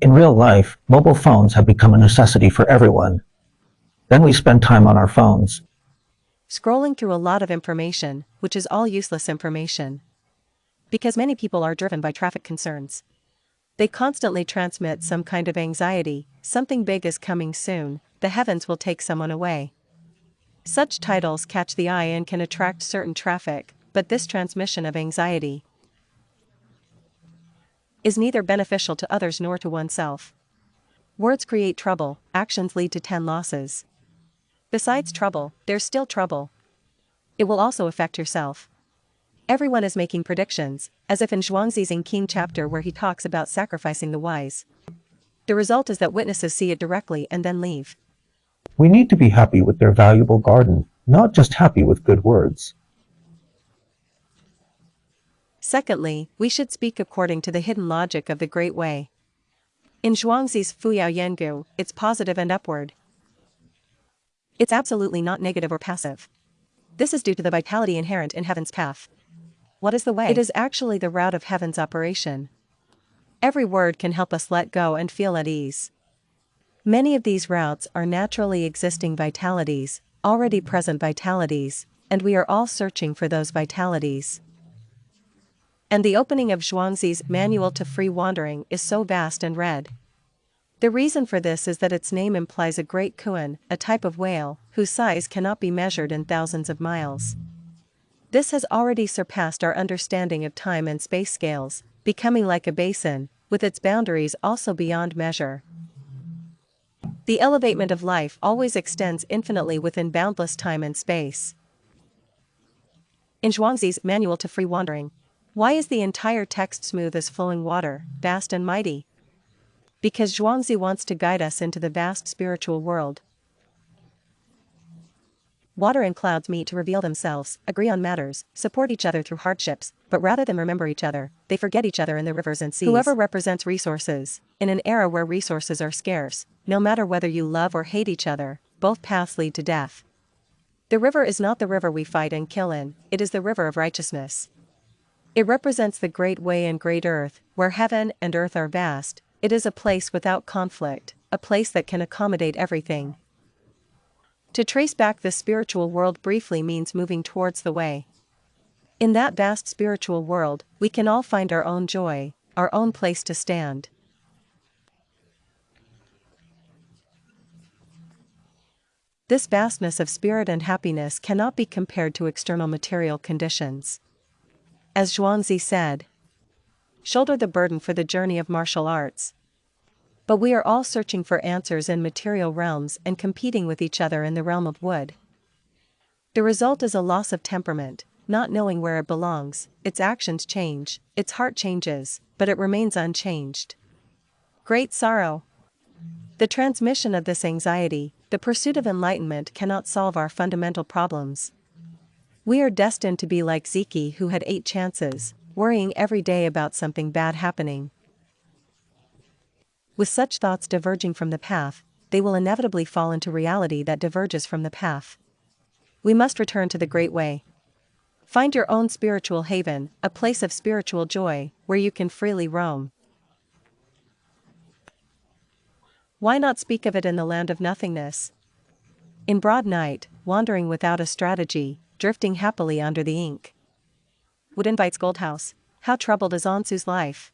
In real life, mobile phones have become a necessity for everyone. Then we spend time on our phones, scrolling through a lot of information, which is all useless information. Because many people are driven by traffic concerns. They constantly transmit some kind of anxiety, something big is coming soon, the heavens will take someone away. Such titles catch the eye and can attract certain traffic, but this transmission of anxiety is neither beneficial to others nor to oneself. Words create trouble, actions lead to 10 losses. Besides trouble, there's still trouble. It will also affect yourself. Everyone is making predictions, as if in Zhuangzi's King chapter where he talks about sacrificing the wise. The result is that witnesses see it directly and then leave. We need to be happy with their valuable garden, not just happy with good words. Secondly, we should speak according to the hidden logic of the Great Way. In Zhuangzi's Fuyao Yengu, it's positive and upward. It's absolutely not negative or passive. This is due to the vitality inherent in heaven's path. What is the way? It is actually the route of heaven's operation. Every word can help us let go and feel at ease. Many of these routes are naturally existing vitalities, already present vitalities, and we are all searching for those vitalities. And the opening of Zhuangzi's Manual to Free Wandering is so vast and read. The reason for this is that its name implies a great kuan, a type of whale, whose size cannot be measured in thousands of miles. This has already surpassed our understanding of time and space scales, becoming like a basin, with its boundaries also beyond measure. The elevation of life always extends infinitely within boundless time and space. In Zhuangzi's Manual to Free Wandering, why is the entire text smooth as flowing water, vast and mighty? Because Zhuangzi wants to guide us into the vast spiritual world. Water and clouds meet to reveal themselves, agree on matters, support each other through hardships, but rather than remember each other, they forget each other in the rivers and seas. Whoever represents resources, in an era where resources are scarce, no matter whether you love or hate each other, both paths lead to death. The river is not the river we fight and kill in, it is the river of righteousness. It represents the great way and great earth, where heaven and earth are vast. It is a place without conflict, a place that can accommodate everything. To trace back the spiritual world briefly means moving towards the way. In that vast spiritual world, we can all find our own joy, our own place to stand. This vastness of spirit and happiness cannot be compared to external material conditions. As Zhuangzi said, shoulder the burden for the journey of martial arts. But we are all searching for answers in material realms and competing with each other in the realm of wood. The result is a loss of temperament, not knowing where it belongs. Its actions change, its heart changes, but it remains unchanged. Great sorrow. The transmission of this anxiety, the pursuit of enlightenment cannot solve our fundamental problems. We are destined to be like Ziki, who had 8 chances, worrying every day about something bad happening. With such thoughts diverging from the path, they will inevitably fall into reality that diverges from the path. We must return to the Great Way. Find your own spiritual haven, a place of spiritual joy, where you can freely roam. Why not speak of it in the land of nothingness? In broad night, wandering without a strategy, drifting happily under the ink. Wood invites Goldhouse. How troubled is Ansu's life?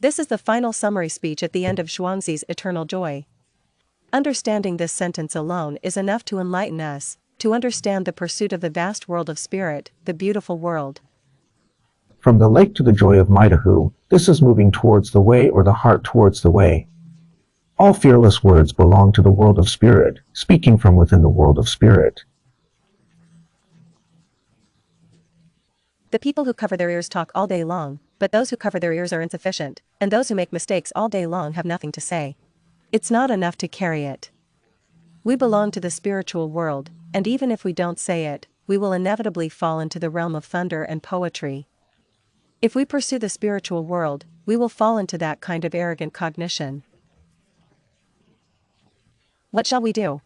This is the final summary speech at the end of Zhuangzi's Eternal Joy. Understanding this sentence alone is enough to enlighten us, to understand the pursuit of the vast world of spirit, the beautiful world. From the lake to the joy of Maidahu, this is moving towards the way or the heart towards the way. All fearless words belong to the world of spirit, speaking from within the world of spirit. The people who cover their ears talk all day long, but those who cover their ears are insufficient, and those who make mistakes all day long have nothing to say. It's not enough to carry it. We belong to the spiritual world, and even if we don't say it, we will inevitably fall into the realm of thunder and poetry. If we pursue the spiritual world, we will fall into that kind of arrogant cognition. What shall we do?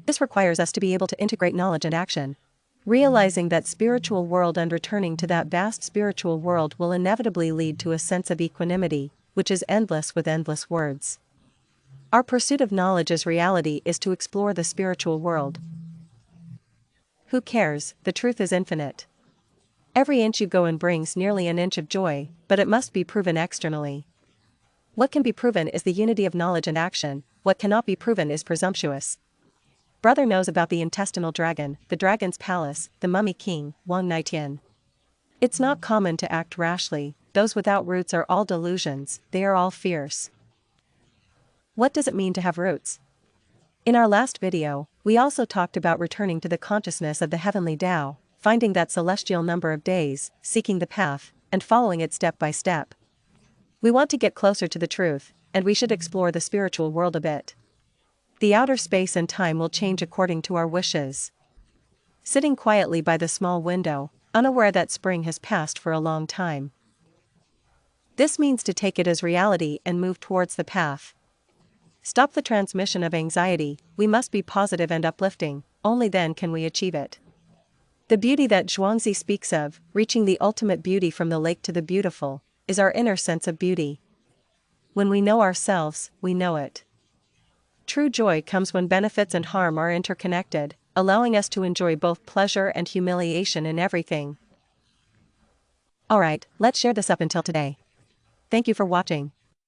This requires us to be able to integrate knowledge and action. Realizing that spiritual world and returning to that vast spiritual world will inevitably lead to a sense of equanimity, which is endless with endless words. Our pursuit of knowledge as reality is to explore the spiritual world. Who cares? The truth is infinite. Every inch you go in brings nearly an inch of joy, but it must be proven externally. What can be proven is the unity of knowledge and action. What cannot be proven is presumptuous. Brother knows about the intestinal dragon, the dragon's palace, the mummy king, Wang Naitian. It's not common to act rashly. Those without roots are all delusions, they are all fierce. What does it mean to have roots? In our last video, we also talked about returning to the consciousness of the heavenly Tao, finding that celestial number of days, seeking the path, and following it step by step. We want to get closer to the truth, and we should explore the spiritual world a bit. The outer space and time will change according to our wishes. Sitting quietly by the small window, unaware that spring has passed for a long time. This means to take it as reality and move towards the path. Stop the transmission of anxiety. We must be positive and uplifting, only then can we achieve it. The beauty that Zhuangzi speaks of, reaching the ultimate beauty from the lake to the beautiful, is our inner sense of beauty. When we know ourselves, we know it. True joy comes when benefits and harm are interconnected, allowing us to enjoy both pleasure and humiliation in everything. Alright, let's share this up until today. Thank you for watching.